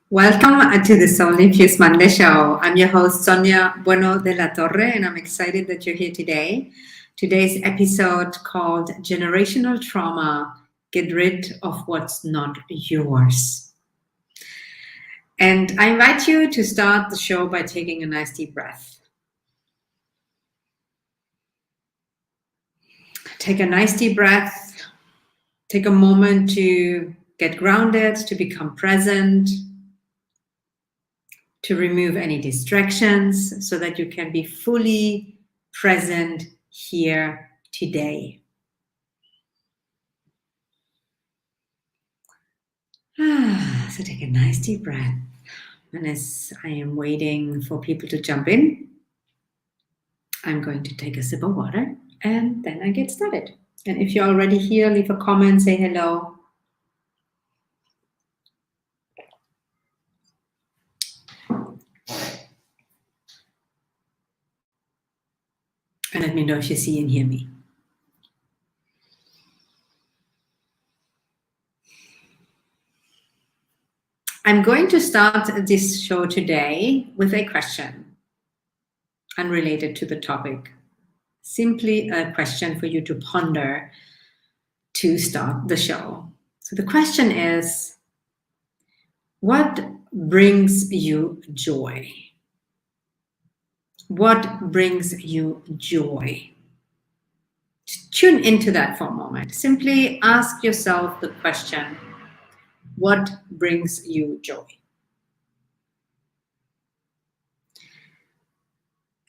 Welcome to the Soul Infused Monday Show. I'm your host, Sonia Bueno de la Torre, and I'm excited that you're here today. Today's episode called Generational Trauma, Get Rid of What's Not Yours. And I invite you to start the show by taking a nice deep breath. Take a nice deep breath. Take a moment to get grounded, to become present, to remove any distractions so that you can be fully present here today. So take a nice deep breath. And as I am waiting for people to jump in, I'm going to take a sip of water and then I get started. And if you're already here, leave a comment, say hello. And let me know if you see and hear me. I'm going to start this show today with a question unrelated to the topic. Simply a question for you to ponder to start the show. So the question is, what brings you joy? What brings you joy? Tune into that for a moment. Simply ask yourself the question, what brings you joy?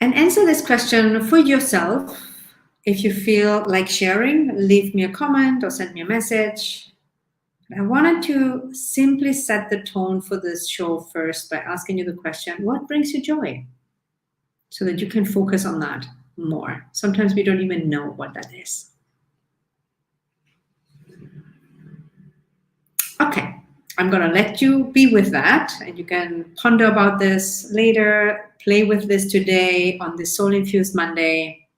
And answer this question for yourself. If you feel like sharing, leave me a comment or send me a message. I wanted to simply set the tone for this show first by asking you the question, what brings you joy? So that you can focus on that more. Sometimes we don't even know what that is. Okay, I'm going to let you be with that, and you can ponder about this later, play with this today on this Soul Infused Monday,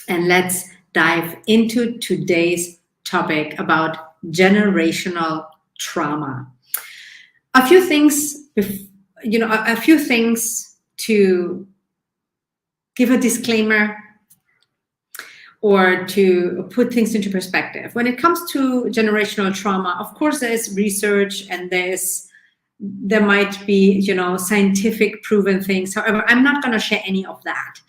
and let's dive into today's topic about generational trauma. A few things, to give a disclaimer or to put things into perspective. When it comes to generational trauma, of course, there's research and there might be, scientific proven things. However, I'm not going to share any of that.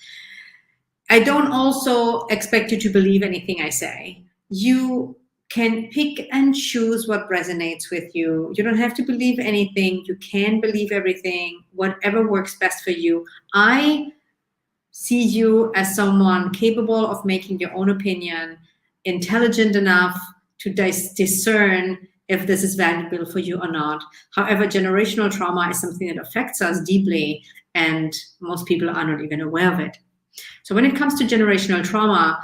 I don't also expect you to believe anything I say. You can pick and choose what resonates with you. You don't have to believe anything. You can believe everything, whatever works best for you. I see you as someone capable of making your own opinion, intelligent enough to discern if this is valuable for you or not. However, generational trauma is something that affects us deeply, and most people are not even aware of it. So when it comes to generational trauma,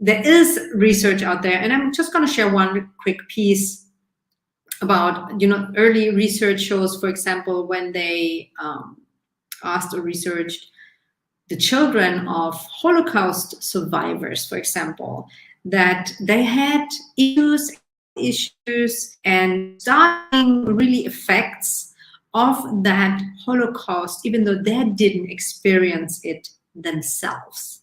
there is research out there, and I'm just going to share one quick piece about, early research shows, for example, when they asked or researched the children of Holocaust survivors, for example, that they had issues and starting really effects of that Holocaust, even though they didn't experience it themselves.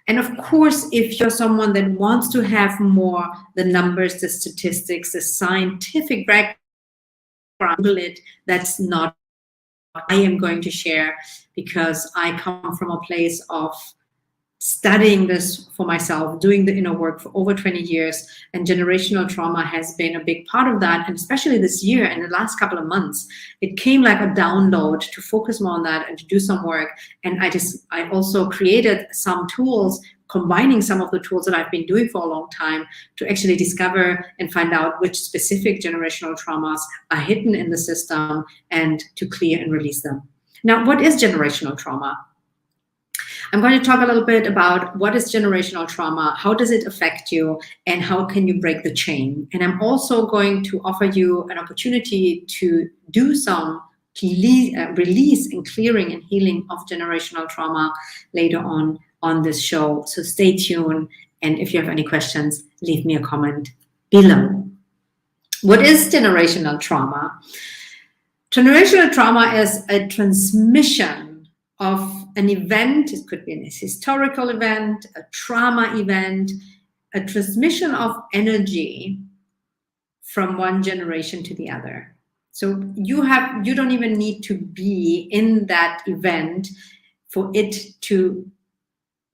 And of course, if you're someone that wants to have more the numbers, the statistics, the scientific background, that's not what I am going to share, because I come from a place of studying this for myself, doing the inner work for over 20 years, and generational trauma has been a big part of that. And especially this year and the last couple of months, it came like a download to focus more on that and to do some work. And I also created some tools, combining some of the tools that I've been doing for a long time to actually discover and find out which specific generational traumas are hidden in the system and to clear and release them. Now, what is generational trauma? I'm going to talk a little bit about what is generational trauma, how does it affect you, and how can you break the chain. And I'm also going to offer you an opportunity to do some release and clearing and healing of generational trauma later on this show. So stay tuned. And if you have any questions, leave me a comment below. What is generational trauma? Generational trauma is a transmission of an event. It could be a historical event, a trauma event, a transmission of energy from one generation to the other. So you don't even need to be in that event for it to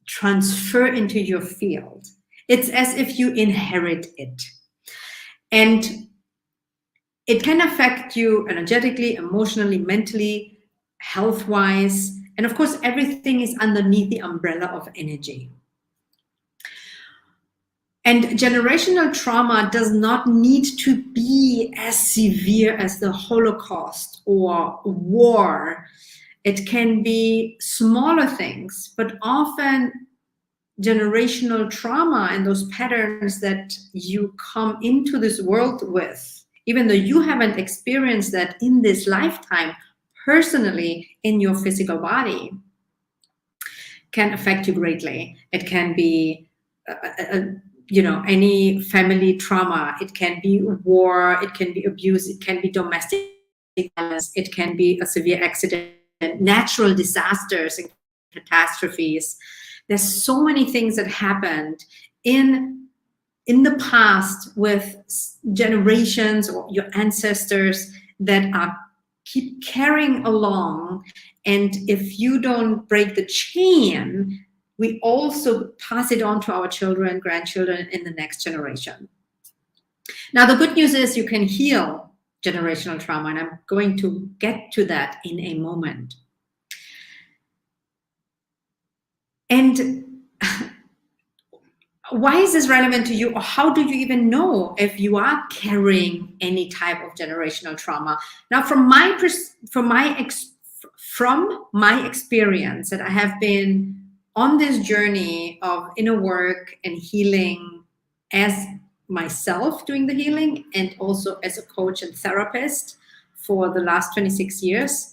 transfer into your field. It's as if you inherit it. And it can affect you energetically, emotionally, mentally, health-wise. And of course, everything is underneath the umbrella of energy. And generational trauma does not need to be as severe as the Holocaust or war. It can be smaller things, but often generational trauma and those patterns that you come into this world with, even though you haven't experienced that in this lifetime personally in your physical body, can affect you greatly. It can be any family trauma. It can be war, it can be abuse, it can be domestic violence, it can be a severe accident, natural disasters and catastrophes. There's so many things that happened in the past with generations or your ancestors that are keep carrying along. And if you don't break the chain, we also pass it on to our children, grandchildren in the next generation. Now, the good news is you can heal generational trauma, and I'm going to get to that in a moment. And why is this relevant to you, or how do you even know if you are carrying any type of generational trauma? Now, from my experience, that I have been on this journey of inner work and healing as myself doing the healing, and also as a coach and therapist for the last 26 years,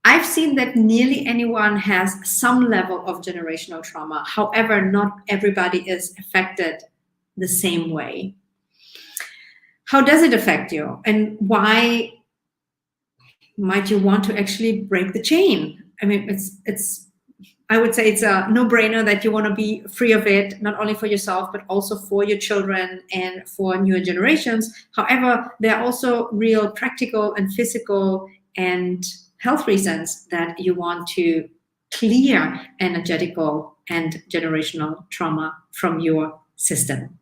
I've seen that nearly anyone has some level of generational trauma. However, not everybody is affected the same way. How does it affect you? And why might you want to actually break the chain? I mean, I would say it's a no-brainer that you want to be free of it, not only for yourself, but also for your children and for newer generations. However, there are also real practical and physical and health reasons that you want to clear energetical and generational trauma from your system.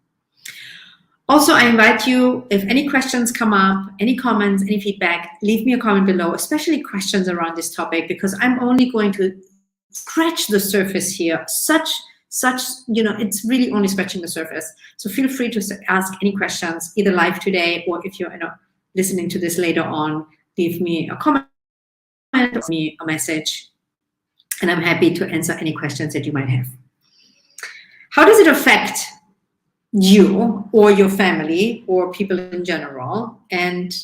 Also, I invite you, if any questions come up, any comments, any feedback, leave me a comment below, especially questions around this topic, because I'm only going to scratch the surface here. It's really only scratching the surface. So feel free to ask any questions, either live today, or if you're listening to this later on, leave me a comment, me a message, and I'm happy to answer any questions that you might have. How does it affect you or your family or people in general? And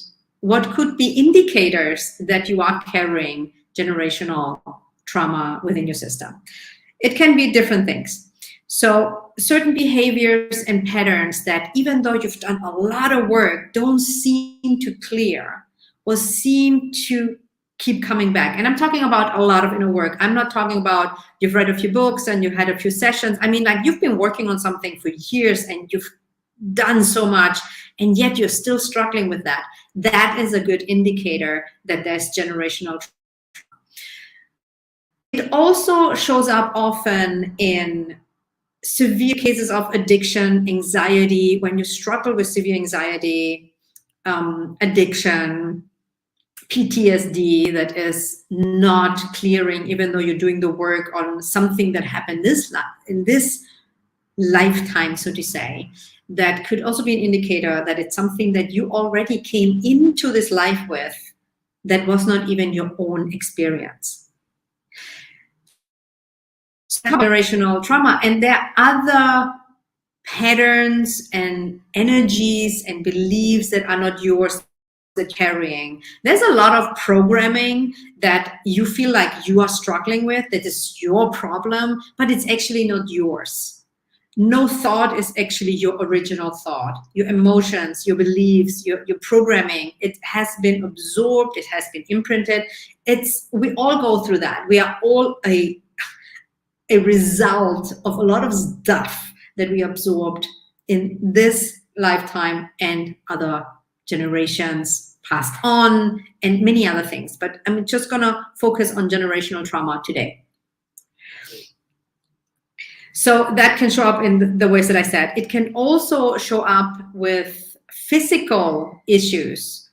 what could be indicators that you are carrying generational trauma within your system? It can be different things. So certain behaviors and patterns that, even though you've done a lot of work, don't seem to clear or seem to keep coming back. And I'm talking about a lot of inner work. I'm not talking about you've read a few books and you've had a few sessions. I mean, like, you've been working on something for years and you've done so much, and yet you're still struggling with that. That is a good indicator that there's generational trauma. It also shows up often in severe cases of addiction, anxiety, when you struggle with severe anxiety, addiction, PTSD that is not clearing, even though you're doing the work on something that happened in this lifetime, so to say. That could also be an indicator that it's something that you already came into this life with that was not even your own experience. Generational trauma, and there are other patterns and energies and beliefs that are not yours that you're carrying. There's a lot of programming that you feel like you are struggling with, that is your problem, but it's actually not yours. no thought is actually your original thought. Your emotions, your beliefs, your programming, it has been absorbed, it has been imprinted. We all go through that. We are all a result of a lot of stuff that we absorbed in this lifetime and other generations passed on, and many other things. But I'm just gonna focus on generational trauma today. So that can show up in the ways that I said. It can also show up with physical issues.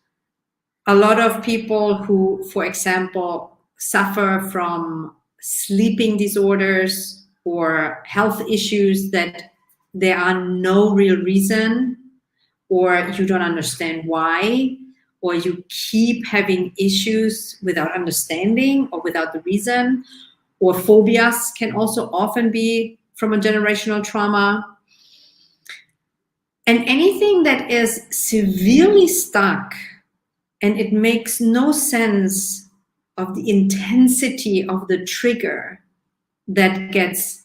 A lot of people who, for example, suffer from sleeping disorders or health issues that there are no real reason, or you don't understand why, or you keep having issues without understanding or without the reason, or phobias can also often be from a generational trauma. And anything that is severely stuck and it makes no sense of the intensity of the trigger that gets,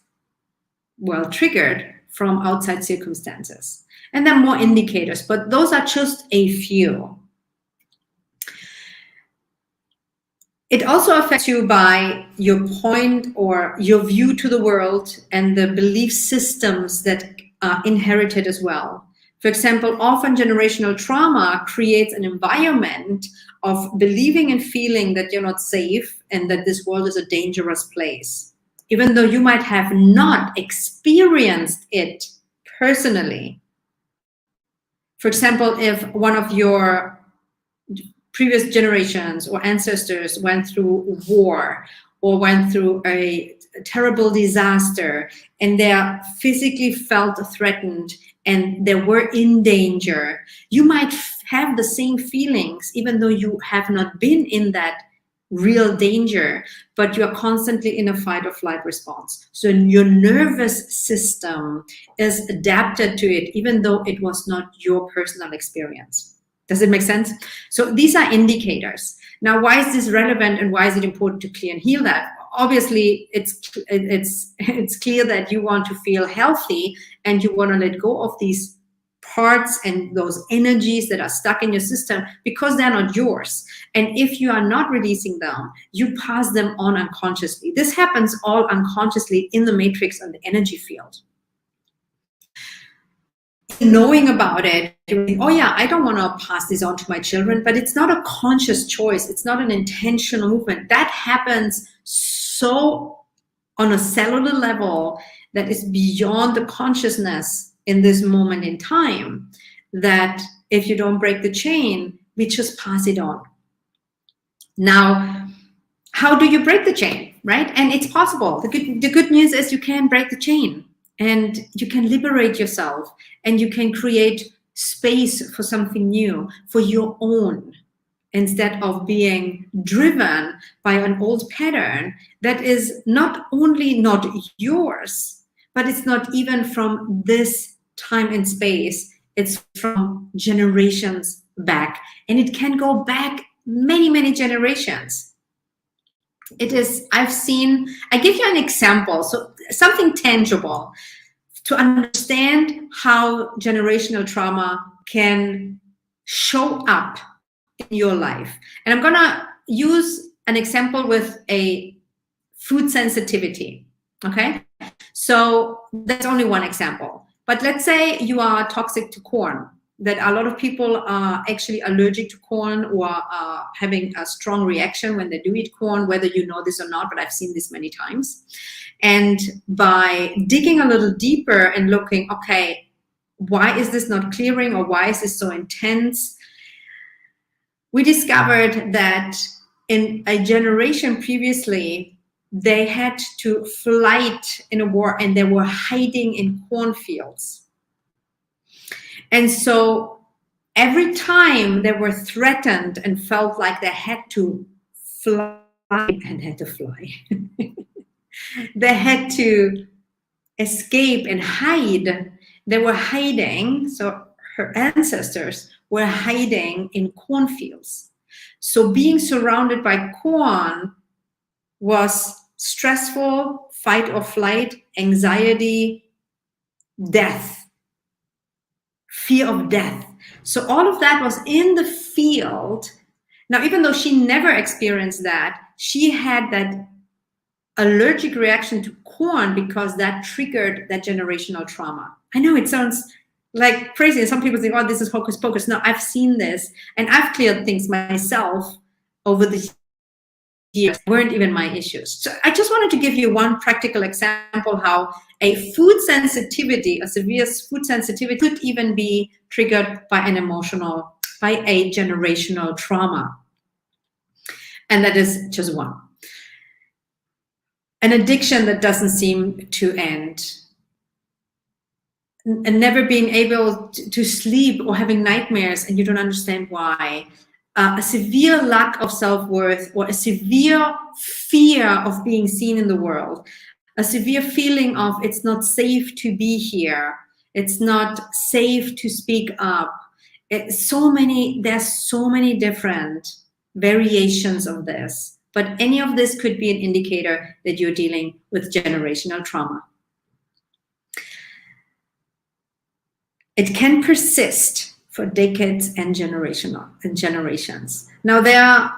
well, triggered from outside circumstances. And there are more indicators, but those are just a few. It also affects you by your point or your view to the world and the belief systems that are inherited as well. For example, often generational trauma creates an environment of believing and feeling that you're not safe and that this world is a dangerous place, even though you might have not experienced it personally. For example, if one of your previous generations or ancestors went through war or went through a terrible disaster and they physically felt threatened and they were in danger, you might have the same feelings even though you have not been in that real danger, but you're constantly in a fight or flight response. So your nervous system is adapted to it even though it was not your personal experience. Does it make sense? So these are indicators. Now, why is this relevant and why is it important to clear and heal that? Obviously, it's clear that you want to feel healthy and you want to let go of these parts and those energies that are stuck in your system because they're not yours. And if you are not releasing them, you pass them on unconsciously. This happens all unconsciously in the matrix and the energy field. Knowing about it, oh yeah, I don't want to pass this on to my children, but it's not a conscious choice. It's not an intentional movement. That happens so on a cellular level that is beyond the consciousness in this moment in time, that if you don't break the chain, we just pass it on. Now, how do you break the chain, right? And it's possible. The good news is you can break the chain. And you can liberate yourself and you can create space for something new, for your own, instead of being driven by an old pattern that is not only not yours, but it's not even from this time and space. It's from generations back. And it can go back many, many generations. It is, I give you an example, so something tangible to understand how generational trauma can show up in your life. And I'm gonna use an example with a food sensitivity, okay? So that's only one example. But let's say you are toxic to corn, that a lot of people are actually allergic to corn or are having a strong reaction when they do eat corn, whether you know this or not, but I've seen this many times. And by digging a little deeper and looking, okay, why is this not clearing or why is this so intense? We discovered that in a generation previously, they had to fight in a war and they were hiding in cornfields. And so every time they were threatened and felt like they had to fly, they had to escape and hide, they were hiding. So her ancestors were hiding in cornfields. So being surrounded by corn was stressful, fight or flight, anxiety, death, fear of death. So all of that was in the field. Now, even though she never experienced that, she had that allergic reaction to corn because that triggered that generational trauma. I know it sounds like crazy. Some people think, oh, this is hocus pocus. No, I've seen this, and I've cleared things myself over the years. Weren't even my issues. So I just wanted to give you one practical example how a food sensitivity, a severe food sensitivity, could even be triggered by a generational trauma. And that is just one. An addiction that doesn't seem to end, and never being able to sleep or having nightmares and you don't understand why. A severe lack of self-worth, or a severe fear of being seen in the world, a severe feeling of it's not safe to be here, it's not safe to speak up. There's so many different variations of this, but any of this could be an indicator that you're dealing with generational trauma. It can persist for decades and generations. Now, there are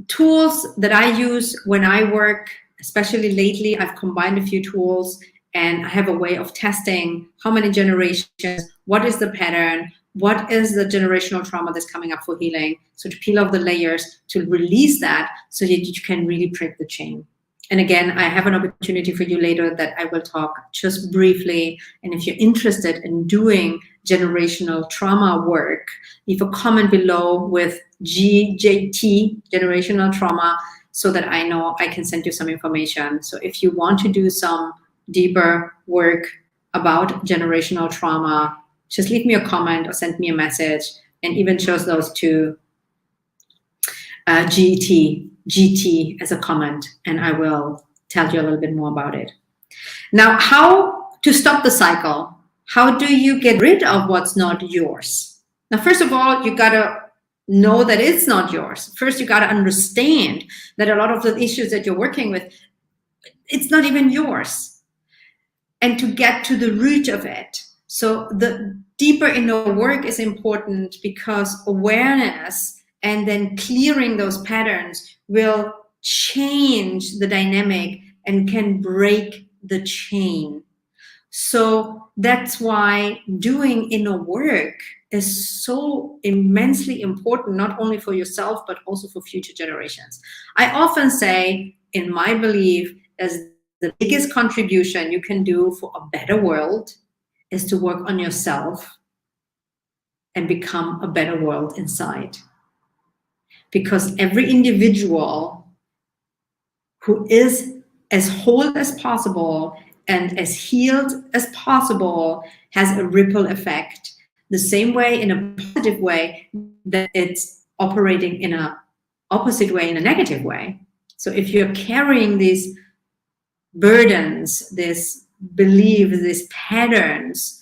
tools that I use when I work, especially lately. I've combined a few tools, and I have a way of testing how many generations, what is the pattern, what is the generational trauma that's coming up for healing. So to peel off the layers, to release that so that you can really break the chain. And again, I have an opportunity for you later that I will talk just briefly. And if you're interested in doing generational trauma work, leave a comment below with GJT, generational trauma, so that I know I can send you some information. So if you want to do some deeper work about generational trauma, just leave me a comment or send me a message, and even chose those two GT as a comment, and I will tell you a little bit more about it. Now, how to stop the cycle? How do you get rid of what's not yours? Now, first of all, you gotta know that it's not yours. First, you gotta understand that a lot of the issues that you're working with, it's not even yours. And to get to the root of it. So the deeper inner work is important, because awareness and then clearing those patterns will change the dynamic and can break the chain. So that's why doing inner work is so immensely important, not only for yourself, but also for future generations. I often say, in my belief, as the biggest contribution you can do for a better world is to work on yourself and become a better world inside. Because every individual who is as whole as possible and as healed as possible has a ripple effect, the same way, in a positive way, that it's operating in an opposite way, in a negative way. So if you're carrying these burdens, this belief, these patterns,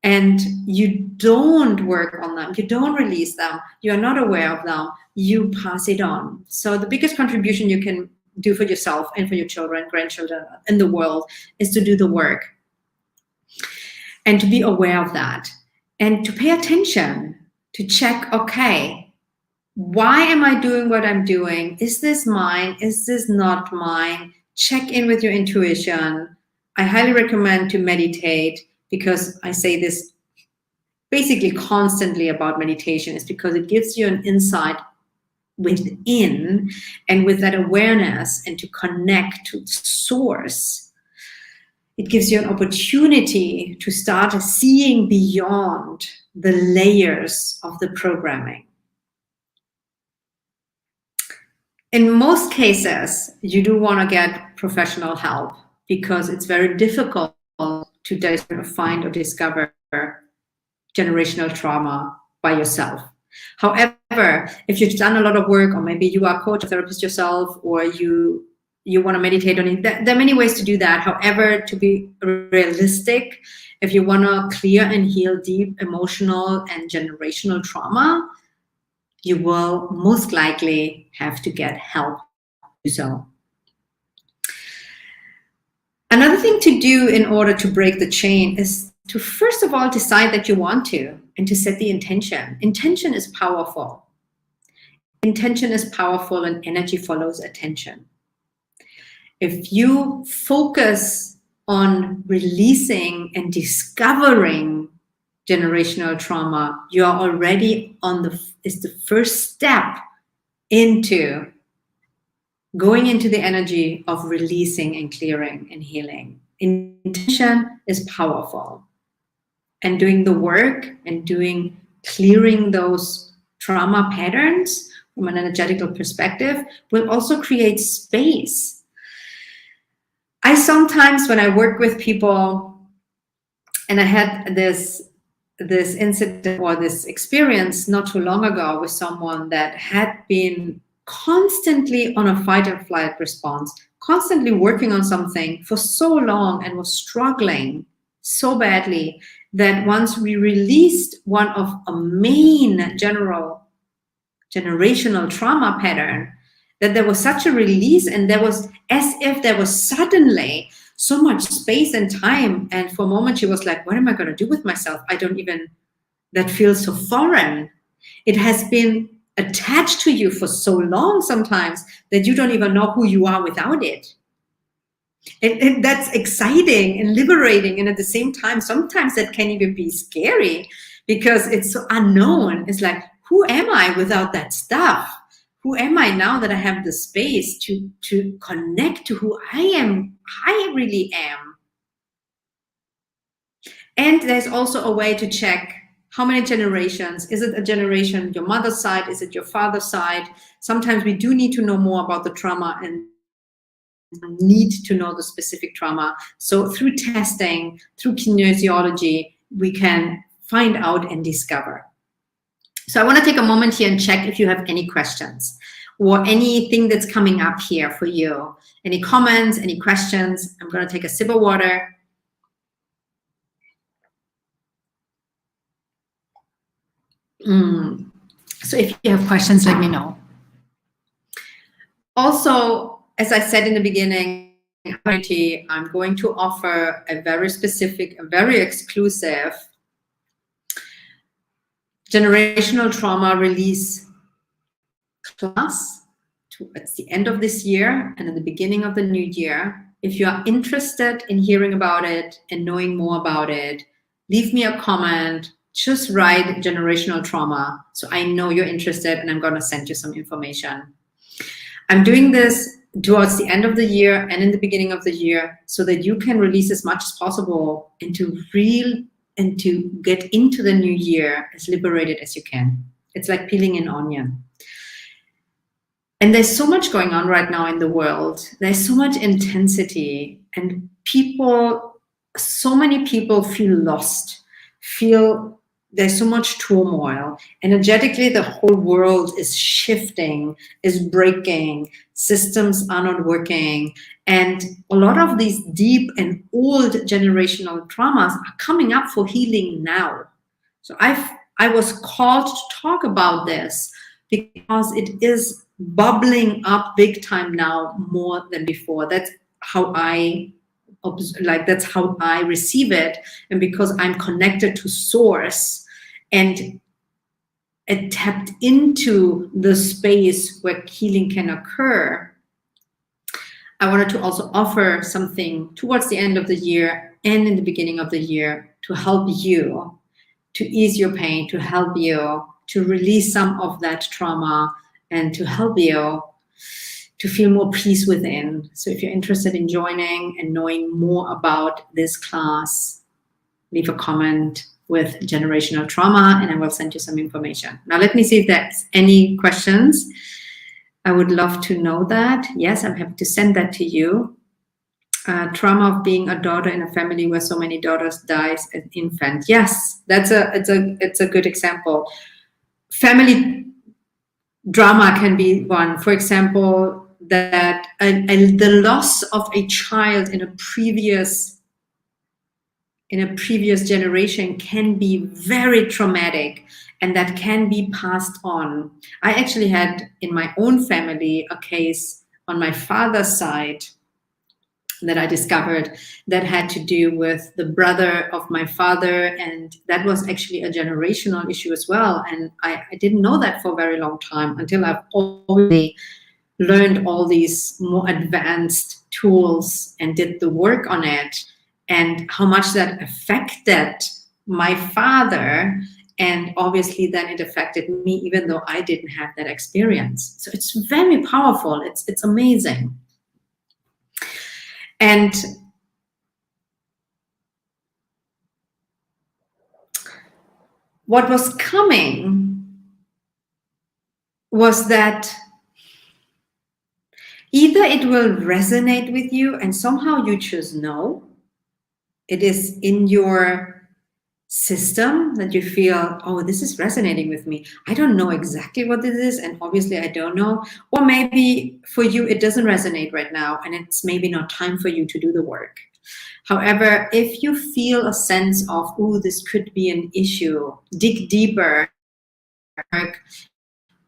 and you don't work on them, you don't release them, you're not aware of them, you pass it on. So the biggest contribution you can do for yourself and for your children, grandchildren, in the world is to do the work and to be aware of that and to pay attention, to check, okay, why am I doing what I'm doing? Is this mine? Is this not mine? Check in with your intuition. I highly recommend to meditate, because I say this basically constantly about meditation, is because it gives you an insight within, and with that awareness and to connect to the source, it gives you an opportunity to start seeing beyond the layers of the programming. In most cases, you do want to get professional help, because it's very difficult to find or discover generational trauma by yourself. However, if you've done a lot of work, or maybe you are a coach or therapist yourself, or you want to meditate on it, there are many ways to do that. However, to be realistic, if you want to clear and heal deep emotional and generational trauma, you will most likely have to get help to do so. Another thing to do in order to break the chain is to first of all decide that you want to, and to set the intention. Intention is powerful. Intention is powerful, and energy follows attention. If you focus on releasing and discovering generational trauma, you are already is the first step into going into the energy of releasing and clearing and healing. Intention is powerful. And doing the work and clearing those trauma patterns from an energetical perspective will also create space. I sometimes, when I work with people, and I had this incident or this experience not too long ago with someone that had been constantly on a fight and flight response, constantly working on something for so long and was struggling so badly that once we released one of a main generational trauma pattern, that there was such a release, and there was as if there was suddenly so much space and time. And for a moment she was like, what am I going to do with myself? That feels so foreign. It has been attached to you for so long sometimes that you don't even know who you are without it. And that's exciting and liberating. And at the same time, sometimes that can even be scary because it's so unknown. It's like, who am I without that stuff? Who am I now that I have the space to connect to who I really am? And there's also a way to check how many generations. Is it a generation, your mother's side? Is it your father's side? Sometimes we do need to know more about the trauma and need to know the specific trauma. So through testing, through kinesiology, we can find out and discover. So I want to take a moment here and check if you have any questions or anything that's coming up here for you. Any comments, any questions? I'm going to take a sip of water. So if you have questions, let me know. Also, as I said in the beginning, I'm going to offer a very specific, a very exclusive generational trauma release class at the end of this year and at the beginning of the new year. If you are interested in hearing about it and knowing more about it, leave me a comment. Just write generational trauma so I know you're interested, and I'm going to send you some information. I'm doing this towards the end of the year and in the beginning of the year so that you can release as much as possible and to get into the new year as liberated as you can. It's like peeling an onion. And there's so much going on right now in the world. There's so much intensity, and so many people feel lost, there's so much turmoil. Energetically, the whole world is shifting, is breaking, systems are not working. And a lot of these deep and old generational traumas are coming up for healing now. So I was called to talk about this because it is bubbling up big time now more than before. That's how I receive it. And because I'm connected to source and tapped into the space where healing can occur, I wanted to also offer something towards the end of the year and in the beginning of the year to help you to ease your pain, to help you to release some of that trauma, and to help you to feel more peace within. So if you're interested in joining and knowing more about this class, leave a comment with generational trauma and I will send you some information. Now let me see if there's any questions. I would love to know that. Yes, I'm happy to send that to you. Trauma of being a daughter in a family where so many daughters dies as infant. Yes, it's a good example. Family drama can be one. For example, that the loss of a child in a previous generation can be very traumatic, and that can be passed on. I actually had in my own family a case on my father's side that I discovered that had to do with the brother of my father. And that was actually a generational issue as well. And I didn't know that for a very long time until I've already learned all these more advanced tools and did the work on it, and how much that affected my father. And obviously then it affected me, even though I didn't have that experience. So it's very powerful. It's amazing. And what was coming was that either it will resonate with you and somehow you choose no. It is in your system that you feel, oh, this is resonating with me. I don't know exactly what this is, and obviously I don't know. Or maybe for you it doesn't resonate right now and it's maybe not time for you to do the work. However, if you feel a sense of, oh, this could be an issue, dig deeper,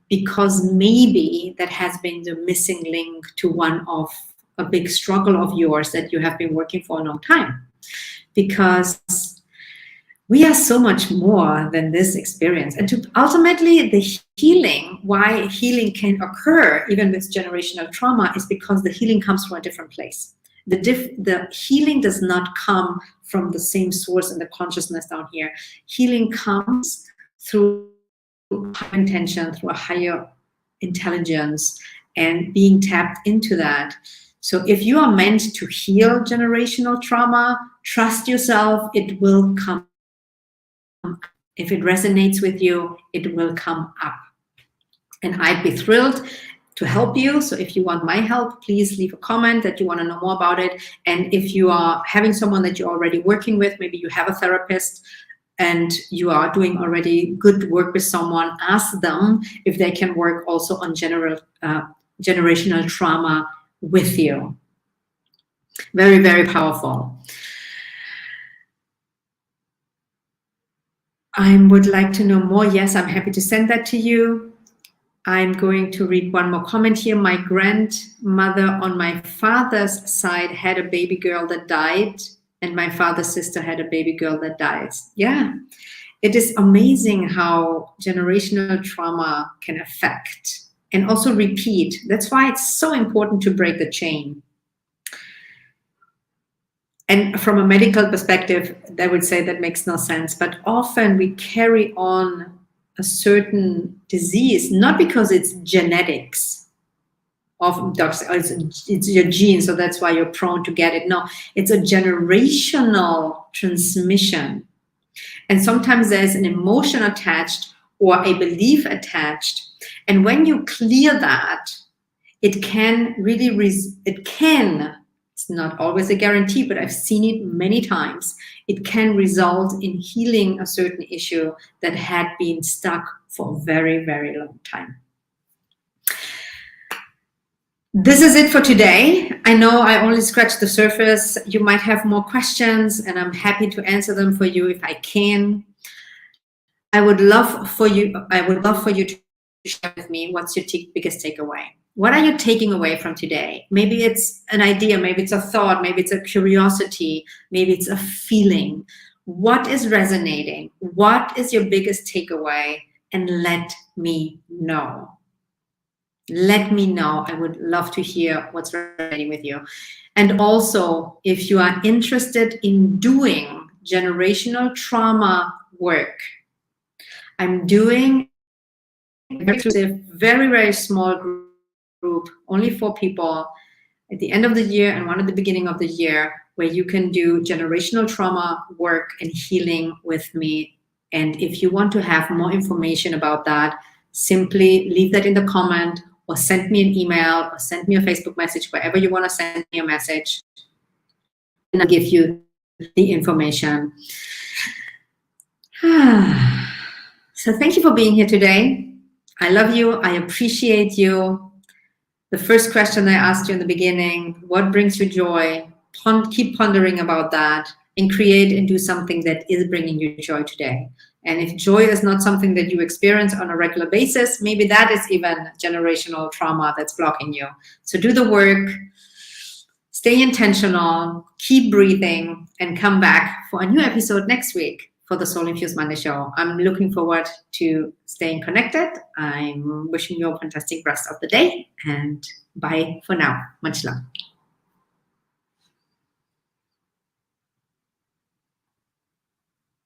because maybe that has been the missing link to one of a big struggle of yours that you have been working for a long time. Because we are so much more than this experience. And ultimately, the healing, why healing can occur even with generational trauma, is because the healing comes from a different place. The healing does not come from the same source in the consciousness down here. Healing comes through higher intention, through a higher intelligence, and being tapped into that. So if you are meant to heal generational trauma, trust yourself, it will come. If it resonates with you, it will come up. And I'd be thrilled to help you. So if you want my help, please leave a comment that you want to know more about it. And if you are having someone that you're already working with, maybe you have a therapist and you are doing already good work with someone, ask them if they can work also on generational trauma with you. Very, very powerful. I would like to know more. Yes, I'm happy to send that to you. I'm going to read one more comment here. My grandmother on my father's side had a baby girl that died, and my father's sister had a baby girl that dies. Yeah, it is amazing how generational trauma can affect and also repeat. That's why it's so important to break the chain. And from a medical perspective, I would say that makes no sense. But often we carry on a certain disease, not because it's genetics of dogs, it's your genes, so that's why you're prone to get it. No, it's a generational transmission. And sometimes there's an emotion attached or a belief attached. And when you clear that, it can really, it's not always a guarantee, but I've seen it many times. It can result in healing a certain issue that had been stuck for a very, very long time. This is it for today. I know I only scratched the surface. You might have more questions and I'm happy to answer them for you if I can. I would love for you to share with me what's your biggest takeaway. What are you taking away from today? Maybe it's an idea, maybe it's a thought, maybe it's a curiosity, maybe it's a feeling. What is resonating? What is your biggest takeaway? And let me know. Let me know. I would love to hear what's resonating with you. And also, if you are interested in doing generational trauma work, I'm doing a very, very small group, only 4 people at the end of the year and one at the beginning of the year, where you can do generational trauma work and healing with me. And if you want to have more information about that, simply leave that in the comment or send me an email or send me a Facebook message, wherever you want to send me a message, and I'll give you the information. So thank you for being here today. I love you. I appreciate you. The first question I asked you in the beginning, what brings you joy? Keep pondering about that and create and do something that is bringing you joy today. And if joy is not something that you experience on a regular basis, maybe that is even generational trauma that's blocking you. So do the work, stay intentional, keep breathing, and come back for a new episode next week for the Soul Infused Monday Show. I'm looking forward to staying connected. I'm wishing you a fantastic rest of the day, and bye for now. Much love.